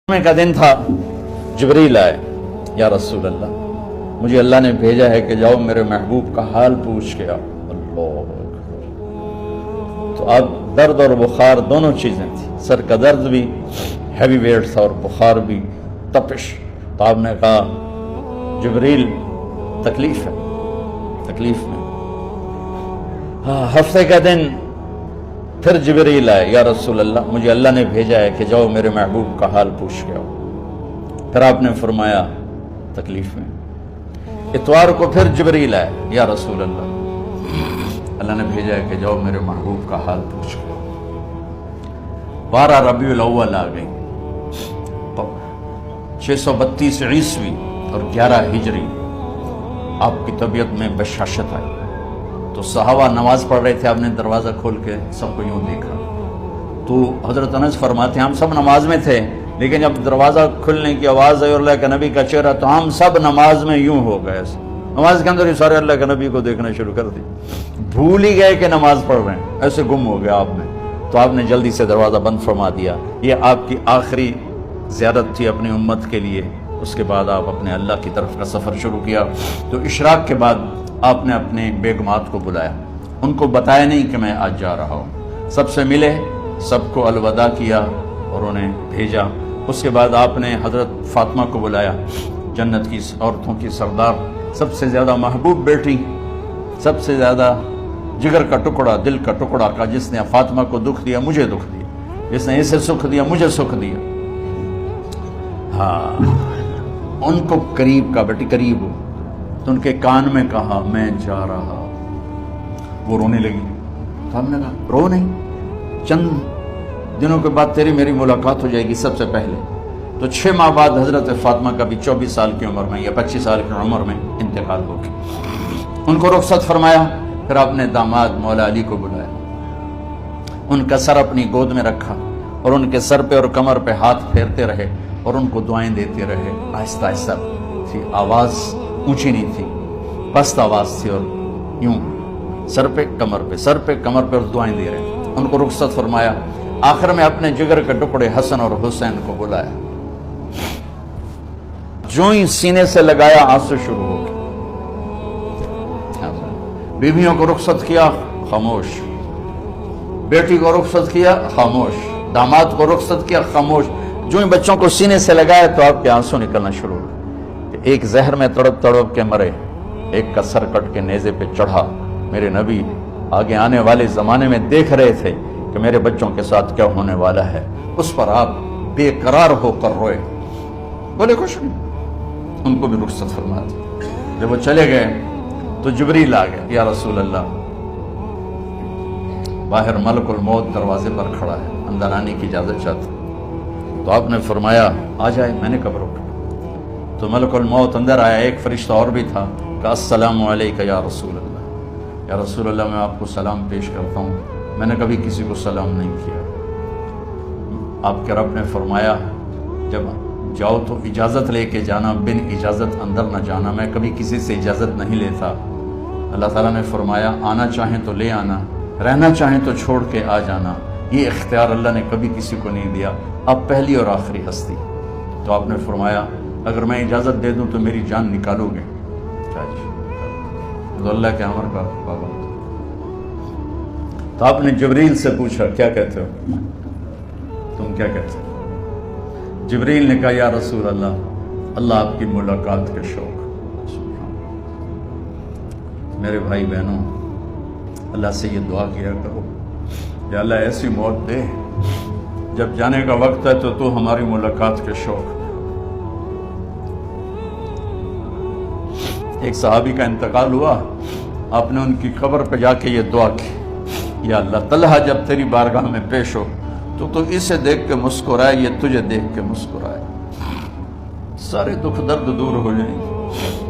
جمعے کا دن تھا، جبریل آئے، یا رسول اللہ مجھے اللہ نے بھیجا ہے کہ جاؤ میرے محبوب کا حال پوچھ کے آؤ۔ اللہ اکبر۔ تو اب درد اور بخار دونوں چیزیں تھیں، سر کا درد بھی ہیوی ویٹ تھا اور بخار بھی، تپش۔ تو آپ نے کہا جبریل تکلیف ہے، تکلیف میں۔ ہفتے کا دن پھر جبریل آئے، یا رسول اللہ مجھے اللہ نے بھیجا ہے کہ جاؤ میرے محبوب کا حال پوچھ کے آؤ۔ پھر آپ نے فرمایا تکلیف میں۔ اتوار کو پھر جبریل آئے، یا رسول اللہ نے بھیجا ہے کہ جاؤ میرے محبوب کا حال پوچھ کے آؤ۔ 12 ربیع الاول آ گئی، 632 عیسوی اور 11 ہجری، آپ کی طبیعت میں بشاشت آئی۔ تو صحابہ نماز پڑھ رہے تھے، آپ نے دروازہ کھول کے سب کو یوں دیکھا۔ تو حضرت انس فرماتے ہیں ہم سب نماز میں تھے، لیکن جب دروازہ کھلنے کی آواز آئی اور اللہ کے نبی کا چہرہ، تو ہم سب نماز میں یوں ہو گئے، نماز کے اندر ہی سارے اللہ کے نبی کو دیکھنا شروع کر دی، بھول ہی گئے کہ نماز پڑھ رہے ہیں، ایسے گم ہو گیا آپ میں۔ تو آپ نے جلدی سے دروازہ بند فرما دیا۔ یہ آپ کی آخری زیارت تھی اپنی امت کے لیے۔ اس کے بعد آپ اپنے اللہ کی طرف کا سفر شروع کیا۔ تو اشراق کے بعد آپ نے اپنے بیگمات کو بلایا، ان کو بتایا نہیں کہ میں آج جا رہا ہوں، سب سے ملے، سب کو الوداع کیا اور انہیں بھیجا۔ اس کے بعد آپ نے حضرت فاطمہ کو بلایا، جنت کی عورتوں کی سردار، سب سے زیادہ محبوب بیٹی، سب سے زیادہ جگر کا ٹکڑا، دل کا ٹکڑا کا، جس نے فاطمہ کو دکھ دیا مجھے دکھ دیا، جس نے اسے سکھ دیا مجھے سکھ دیا۔ ہاں، ان کو قریب کا، بیٹی قریب ہو، تو ان کے کان میں کہا میں جا رہا۔ وہ رونے لگی، تو ہم نے کہا رو نہیں، چند دنوں کے بعد تیری میری ملاقات ہو جائے گی سب سے پہلے۔ تو 6 ماہ بعد حضرت فاطمہ کا بھی 24 سال کی عمر میں یا 25 سال کی عمر میں انتقال ہو گیا۔ ان کو رخصت فرمایا۔ پھر آپ نے داماد مولا علی کو بلایا، ان کا سر اپنی گود میں رکھا اور ان کے سر پہ اور کمر پہ ہاتھ پھیرتے رہے اور ان کو دعائیں دیتے رہے۔ آہستہ آہستہ تھی، آواز اونچی نہیں تھی، پست آواز تھی، اور یوں سر پہ کمر پہ، سر پہ کمر پہ، اور دعائیں دے رہے۔ ان کو رخصت فرمایا۔ آخر میں اپنے جگر کے ٹکڑے حسن اور حسین کو بلایا، جو ہی سینے سے لگایا آنسو شروع ہو گئے۔ بیویوں کو رخصت کیا، خاموش، بیٹی کو رخصت کیا، خاموش، داماد کو رخصت کیا، خاموش۔ جو ہی بچوں کو سینے سے لگایا تو آپ کے آنسو نکلنا شروع ہو گئے۔ ایک زہر میں تڑپ تڑپ کے مرے، ایک کا سر کٹ کے نیزے پہ چڑھا۔ میرے نبی آگے آنے والے زمانے میں دیکھ رہے تھے کہ میرے بچوں کے ساتھ کیا ہونے والا ہے، اس پر آپ بے قرار ہو کر روئے، بولے کچھ نہیں۔ ان کو بھی رخصت فرما دی۔ جب وہ چلے گئے تو جبریل آ گئے، یا رسول اللہ باہر ملک الموت دروازے پر کھڑا ہے، اندر آنے کی اجازت چاہتا۔ تو آپ نے فرمایا آ جائے، میں نے کب روکا؟ تو ملک الموت اندر آیا، ایک فرشتہ اور بھی تھا، کہا السلام علیکہ یا رسول اللہ، یا رسول اللہ میں آپ کو سلام پیش کرتا ہوں، میں نے کبھی کسی کو سلام نہیں کیا۔ آپ کے رب نے فرمایا جب جاؤ تو اجازت لے کے جانا، بن اجازت اندر نہ جانا، میں کبھی کسی سے اجازت نہیں لیتا۔ اللہ تعالیٰ نے فرمایا آنا چاہیں تو لے آنا، رہنا چاہیں تو چھوڑ کے آ جانا، یہ اختیار اللہ نے کبھی کسی کو نہیں دیا، آپ پہلی اور آخری ہستی۔ تو آپ نے فرمایا اگر میں اجازت دے دوں تو میری جان نکالو گے؟ تو اللہ کے امر کا پابند۔ تو آپ نے جبریل سے پوچھا کیا کہتے ہو، تم کیا کہتے ہو؟ جبریل نے کہا یا رسول اللہ، اللہ آپ کی ملاقات کے شوق۔ میرے بھائی بہنوں، اللہ سے یہ دعا کیا کرو یا اللہ ایسی موت دے جب جانے کا وقت ہے تو ہماری ملاقات کے شوق۔ ایک صحابی کا انتقال ہوا، آپ نے ان کی قبر پہ جا کے یہ دعا کی، یا اللہ طلحہ جب تیری بارگاہ میں پیش ہو تو اسے دیکھ کے مسکرائے، یہ تجھے دیکھ کے مسکرائے، سارے دکھ درد دور ہو جائیں گے۔